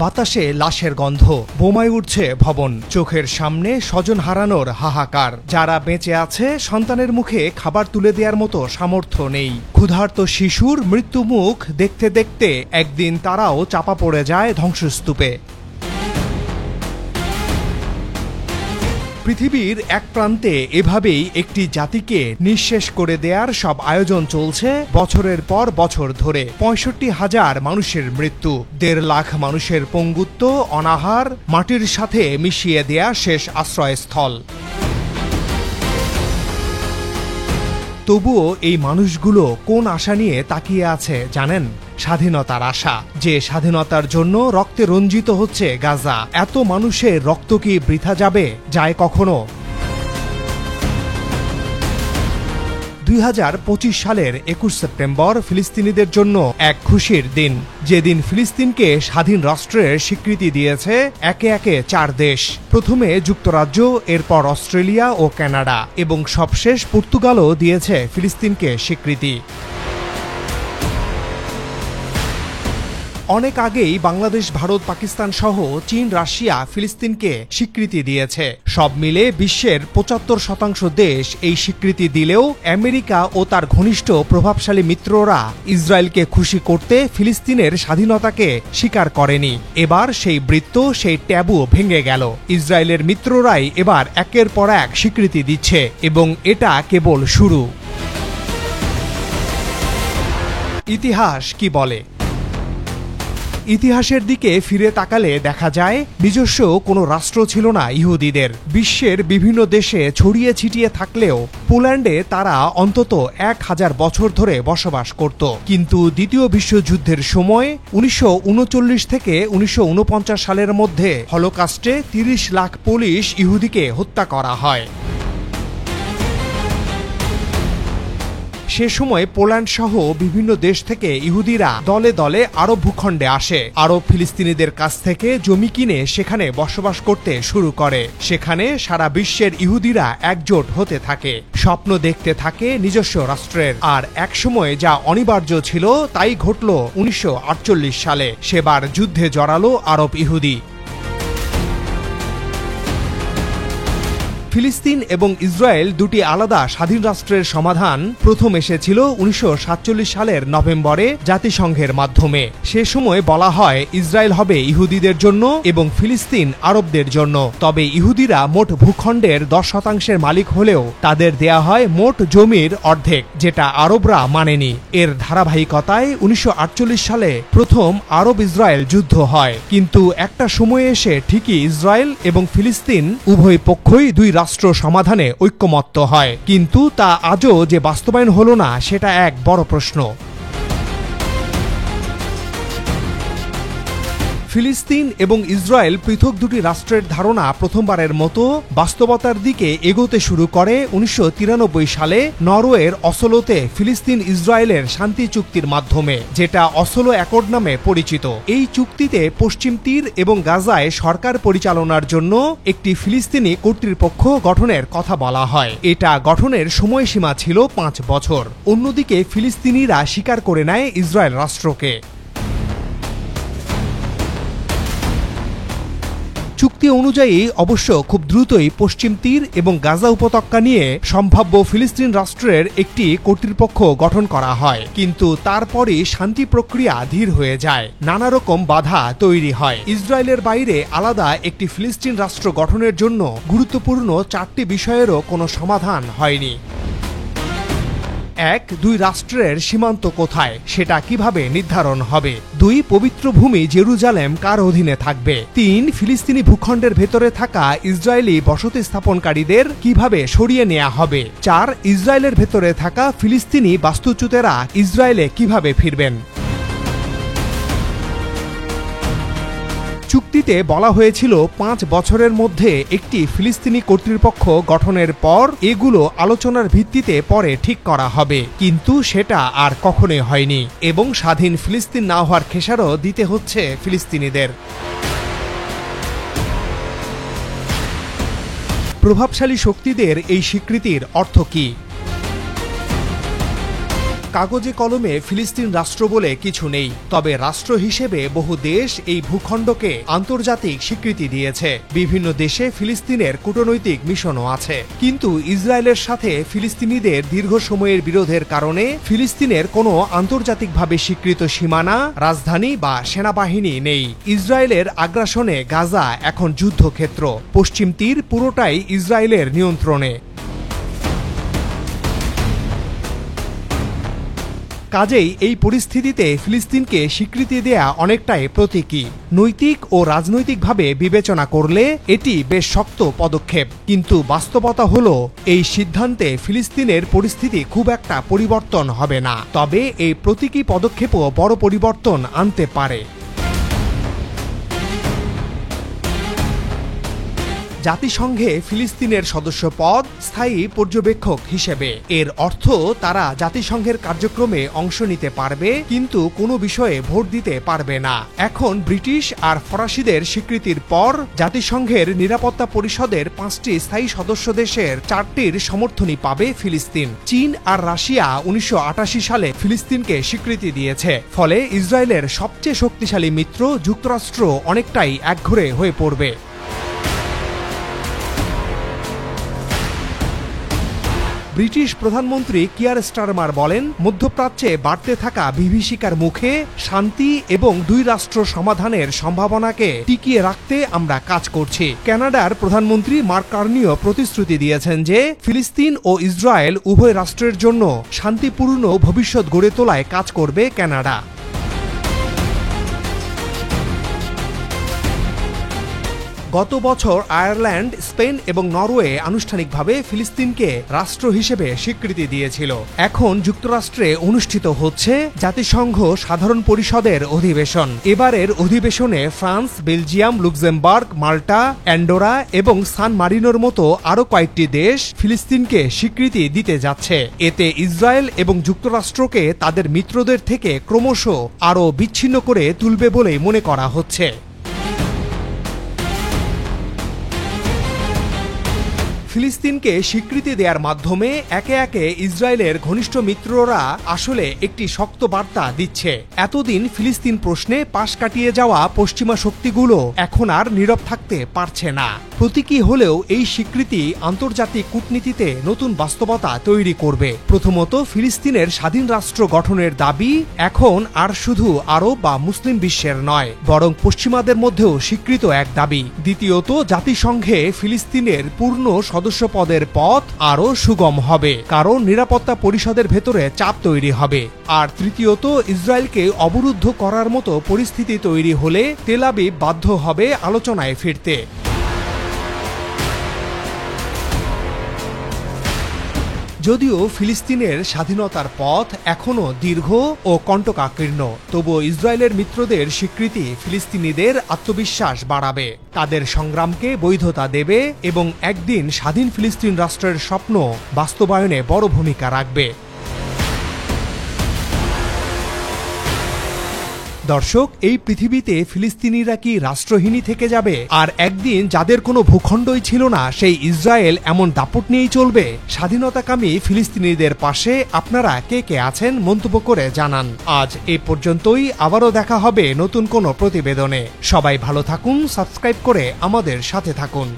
বাতাসে লাশের গন্ধ, বোমায় উঠছে ভবন, চোখের সামনে স্বজন হারানোর হাহাকার। যারা বেঁচে আছে সন্তানের মুখে খাবার তুলে দেওয়ার মতো সামর্থ্য নেই। ক্ষুধার্ত শিশুর মৃত্যুমুখ দেখতে দেখতে একদিন তারাও চাপা পড়ে যায় ধ্বংসস্তূপে। পৃথিবীর এক প্রান্তে এভাবেই একটি জাতিকে নিঃশেষ করে দেয়ার সব আয়োজন চলছে বছরের পর বছর ধরে। ৬৫,০০০ মানুষের মৃত্যু, ১.৫ লাখ মানুষের পঙ্গুত্ব, অনাহার, মাটির সাথে মিশিয়ে দেয়া শেষ আশ্রয়স্থল। তবুও এই মানুষগুলো কোন আশা নিয়ে তাকিয়ে আছে জানেন? স্বাধীনতার আশা। যে স্বাধীনতার জন্য রক্তে রঞ্জিত হচ্ছে গাজা, এত মানুষের রক্ত কি বৃথা যায় কখনো? ২০২৫ সালের ২১ সেপ্টেম্বর ফিলিস্তিনিদের জন্য এক খুশির দিন, যেদিন ফিলিস্তিনকে স্বাধীন রাষ্ট্রের স্বীকৃতি দিয়েছে একে একে ৪ দেশ। প্রথমে যুক্তরাজ্য, এরপর অস্ট্রেলিয়া ও কানাডা এবং সবশেষ পর্তুগালও দিয়েছে ফিলিস্তিনকে স্বীকৃতি। অনেক আগেই বাংলাদেশ, ভারত, পাকিস্তান সহ চীন, রাশিয়া ফিলিস্তিনকে স্বীকৃতি দিয়েছে। সব মিলে বিশ্বের ৭৫% দেশ এই স্বীকৃতি দিলেও আমেরিকা ও তার ঘনিষ্ঠ প্রভাবশালী মিত্ররা ইসরায়েলকে খুশি করতে ফিলিস্তিনের স্বাধীনতাকে স্বীকার করেনি। এবার সেই বৃত্ত, সেই ট্যাবু ভেঙে গেল। ইসরায়েলের মিত্ররাই এবার একের পর এক স্বীকৃতি দিচ্ছে এবং এটা কেবল শুরু। ইতিহাস কি বলে? ইতিহাসের দিকে ফিরে তাকালে দেখা যায় নিজস্ব কোনো রাষ্ট্র ছিল না ইহুদিদের। বিশ্বের বিভিন্ন দেশে ছড়িয়ে ছিটিয়ে থাকলেও পোল্যান্ডে তারা অন্তত ১,০০০ বছর ধরে বসবাস করত। কিন্তু দ্বিতীয় বিশ্বযুদ্ধের সময় ১৯৩৯ থেকে ১৯৪৯ সালের মধ্যে হলোকাস্টে ৩০ লাখ পোলিশ ইহুদিকে হত্যা করা হয়। সে সময় পোল্যান্ড সহ বিভিন্ন দেশ থেকে ইহুদিরা দলে দলে আরব ভূখণ্ডে আসে। আরব ফিলিস্তিনিদের কাছ থেকে জমি কিনে সেখানে বসবাস করতে শুরু করে। সেখানে সারা বিশ্বের ইহুদিরা একজোট হতে থাকে, স্বপ্ন দেখতে থাকে নিজস্ব রাষ্ট্রের। আর একসময় যা অনিবার্য ছিল তাই ঘটল ১৯৪৮ সালে। সেবার যুদ্ধে জড়ালো আরব ইহুদি। ফিলিস্তিন এবং ইসরায়েল দুটি আলাদা স্বাধীন রাষ্ট্রের সমাধান প্রথম এসেছিল ১৯৪৭ সালের নভেম্বরে জাতিসংঘের মাধ্যমে। সে সময় বলা হয় ইসরায়েল হবে ইহুদিদের জন্য এবং ফিলিস্তিন আরবদের জন্য। তবে ইহুদিরা মোট ভূখণ্ডের ১০% মালিক হলেও তাদের দেয়া হয় মোট জমির অর্ধেক, যেটা আরবরা মানেনি। এর ধারাবাহিকতায় ১৯৪৮ সালে প্রথম আরব ইসরায়েল যুদ্ধ হয়। কিন্তু একটা সময়ে এসে ঠিকই ইসরায়েল এবং ফিলিস্তিন উভয় পক্ষই দুই রাষ্ট্র সমাধানে ঐক্যমত্য হয়, কিন্তু তা আজও যে বাস্তবায়ন হলো না সেটা এক বড় প্রশ্ন। ফিলিস্তিন এবং ইসরায়েল পৃথক দুটি রাষ্ট্রের ধারণা প্রথমবারের মতো বাস্তবতার দিকে এগোতে শুরু করে ১৯৯৩ সালে নরওয়ের অসলোতে ফিলিস্তিন ইসরায়েলের শান্তি চুক্তির মাধ্যমে, যেটা অসলো অ্যাকর্ড নামে পরিচিত। এই চুক্তিতে পশ্চিম তীর এবং গাজায় সরকার পরিচালনার জন্য একটি ফিলিস্তিনি কর্তৃপক্ষ গঠনের কথা বলা হয়। এটা গঠনের সময়সীমা ছিল ৫ বছর। অন্যদিকে ফিলিস্তিনিরা স্বীকার করে নেয় ইসরায়েল রাষ্ট্রকে। চুক্তি অনুযায়ী অবশ্য খুব দ্রুতই পশ্চিম তীর এবং গাজা উপত্যকা নিয়ে সম্ভাব্য ফিলিস্তিন রাষ্ট্রের একটি কর্তৃপক্ষ গঠন করা হয়। কিন্তু তারপরই শান্তি প্রক্রিয়া ধীর হয়ে যায়, নানা রকম বাধা তৈরি হয়। ইসরায়েলের বাইরে আলাদা একটি ফিলিস্তিন রাষ্ট্র গঠনের জন্য গুরুত্বপূর্ণ ৪টি বিষয়েরও কোনো সমাধান হয়নি। ১. দুই রাষ্ট্রের সীমান্ত কোথায়, সেটা কিভাবে নির্ধারণ হবে? ২. পবিত্র ভূমি জেরুজালেম কার অধীনে থাকবে? ৩. ফিলিস্তিনি ভূখণ্ডের ভেতরে থাকা ইসরায়েলি বসতি স্থাপনকারীদের কিভাবে সরিয়ে নেওয়া হবে? ৪. ইসরায়েলের ভেতরে থাকা ফিলিস্তিনি বাস্তুচ্যুতেরা ইসরায়েলে কিভাবে ফিরবেন? চুক্তিতে বলা হয়েছিল ৫ বছরের মধ্যে একটি ফিলিস্তিনি কর্তৃপক্ষ গঠনের পর এগুলো আলোচনার ভিত্তিতে পরে ঠিক করা হবে, কিন্তু সেটা আর কখনোই হয়নি এবং স্বাধীন ফিলিস্তিন না হওয়ার খেসারও দিতে হচ্ছে ফিলিস্তিনিদের। প্রভাবশালী শক্তিদের এই স্বীকৃতির অর্থ কি? কাগজে কলমে ফিলিস্তিন রাষ্ট্র বলে কিছু নেই, তবে রাষ্ট্র হিসেবে বহু দেশ এই ভূখণ্ডকে আন্তর্জাতিক স্বীকৃতি দিয়েছে। বিভিন্ন দেশে ফিলিস্তিনের কূটনৈতিক মিশনও আছে, কিন্তু ইসরায়েলের সাথে ফিলিস্তিনিদের দীর্ঘ সময়ের বিরোধের কারণে ফিলিস্তিনের কোনো আন্তর্জাতিকভাবে স্বীকৃত সীমানা, রাজধানী বা সেনাবাহিনী নেই। ইসরায়েলের আগ্রাসনে গাজা এখন যুদ্ধক্ষেত্র, পশ্চিম তীর পুরোটাই ইসরায়েলের নিয়ন্ত্রণে। কাজেই এই পরিস্থিতিতে ফিলিস্তিনকে স্বীকৃতি দেয়া অনেকটাই প্রতীকী। নৈতিক ও রাজনৈতিকভাবে বিবেচনা করলে এটি বেশ শক্ত পদক্ষেপ, কিন্তু বাস্তবতা হলো এই সিদ্ধান্তে ফিলিস্তিনের পরিস্থিতি খুব একটা পরিবর্তন হবে না। তবে এই প্রতীকী পদক্ষেপও বড় পরিবর্তন আনতে পারে। জাতিসংঘে ফিলিস্তিনের সদস্যপদ স্থায়ী পর্যবেক্ষক হিসেবে। এর অর্থ তারা জাতিসংঘের কার্যক্রমে অংশ নিতে পারবে, কিন্তু কোনো বিষয়ে ভোট দিতে পারবে না। এখন ব্রিটিশ আর ফরাসিদের স্বীকৃতির পর জাতিসংঘের নিরাপত্তা পরিষদের 5টি স্থায়ী সদস্য দেশের 4টির সমর্থনই পাবে ফিলিস্তিন। চীন আর রাশিয়া 1988 সালে ফিলিস্তিনকে স্বীকৃতি দিয়েছে। ফলে ইসরায়েলের সবচেয়ে শক্তিশালী মিত্র যুক্তরাষ্ট্র অনেকটাই একঘরে হয়ে পড়বে। ব্রিটিশ প্রধানমন্ত্রী কিয়ার স্টারমার বলেন, মধ্যপ্রাচ্যে বাড়তে থাকা বিভীষিকার মুখে শান্তি এবং 2 রাষ্ট্র সমাধানের সম্ভাবনাকে টিকিয়ে রাখতে আমরা কাজ করছি। কানাডার প্রধানমন্ত্রী মার্ক কার্নিও প্রতিশ্রুতি দিয়েছেন যে ফিলিস্তিন ও ইসরায়েল উভয় রাষ্ট্রের জন্য শান্তিপূর্ণ ভবিষ্যৎ গড়ে তোলায় কাজ করবে কানাডা। গত বছর আয়ারল্যান্ড, স্পেন এবং নরওয়ে আনুষ্ঠানিকভাবে ফিলিস্তিনকে রাষ্ট্র হিসেবে স্বীকৃতি দিয়েছিল। এখন যুক্তরাষ্ট্রে অনুষ্ঠিত হচ্ছে জাতিসংঘ সাধারণ পরিষদের অধিবেশন। এবারের অধিবেশনে ফ্রান্স, বেলজিয়াম, লুক্সেমবার্গ, মাল্টা, অ্যান্ডোরা এবং সান মারিনোর মতো আরও কয়েকটি দেশ ফিলিস্তিনকে স্বীকৃতি দিতে যাচ্ছে। এতে ইসরায়েল এবং যুক্তরাষ্ট্রকে তাদের মিত্রদের থেকে ক্রমশ আরও বিচ্ছিন্ন করে তুলবে বলেই মনে করা হচ্ছে। ফিলিস্তিনকে স্বীকৃতি দেওয়ার মাধ্যমে একে একে ইসরায়েলের ঘনিষ্ঠ মিত্ররা আসলে একটি শক্ত বার্তা দিচ্ছে। এতদিন ফিলিস্তিন প্রশ্নে পাশ কাটিয়ে যাওয়া পশ্চিমা শক্তিগুলো এখন আর নীরব থাকতে পারছে না। প্রতীকী হলেও এই স্বীকৃতি আন্তর্জাতিক কূটনীতিতে নতুন বাস্তবতা তৈরি করবে। প্রথমত, ফিলিস্তিনের স্বাধীন রাষ্ট্র গঠনের দাবি এখন আর শুধু আরব বা মুসলিম বিশ্বের নয়, বরং পশ্চিমাদের মধ্যেও স্বীকৃত এক দাবি। দ্বিতীয়ত, জাতিসংঘে ফিলিস্তিনের পূর্ণ সদস্যপদের পথ আরও সুগম হবে, কারণ নিরাপত্তা পরিষদের ভেতরে চাপ তৈরি হবে। আর তৃতীয়ত, ইসরায়েলকে অবরুদ্ধ করার মতো পরিস্থিতি তৈরি হলে তেল আবিব বাধ্য হবে আলোচনায় ফিরতে। যদিও ফিলিস্তিনের স্বাধীনতার পথ এখনও দীর্ঘ ও কণ্টকাকীর্ণ, তবুও ইসরায়েলের মিত্রদের স্বীকৃতি ফিলিস্তিনিদের আত্মবিশ্বাস বাড়াবে, তাদের সংগ্রামকে বৈধতা দেবে এবং একদিন স্বাধীন ফিলিস্তিন রাষ্ট্রের স্বপ্ন বাস্তবায়নে বড় ভূমিকা রাখবে। দর্শক, এই পৃথিবীতে ফিলিস্তিনিরা কি রাষ্ট্রহীনই থেকে যাবে? আর একদিন যাদের কোনো ভূখণ্ডই ছিল না, সেই ইসরায়েল এমন দাপট নিয়েই চলবে? স্বাধীনতাকামী ফিলিস্তিনিদের পাশে আপনারা কে কে আছেন মন্তব্য করে জানান। আজ এ পর্যন্তই, আবারও দেখা হবে নতুন কোনো প্রতিবেদনে। সবাই ভালো থাকুন, সাবস্ক্রাইব করে আমাদের সাথে থাকুন।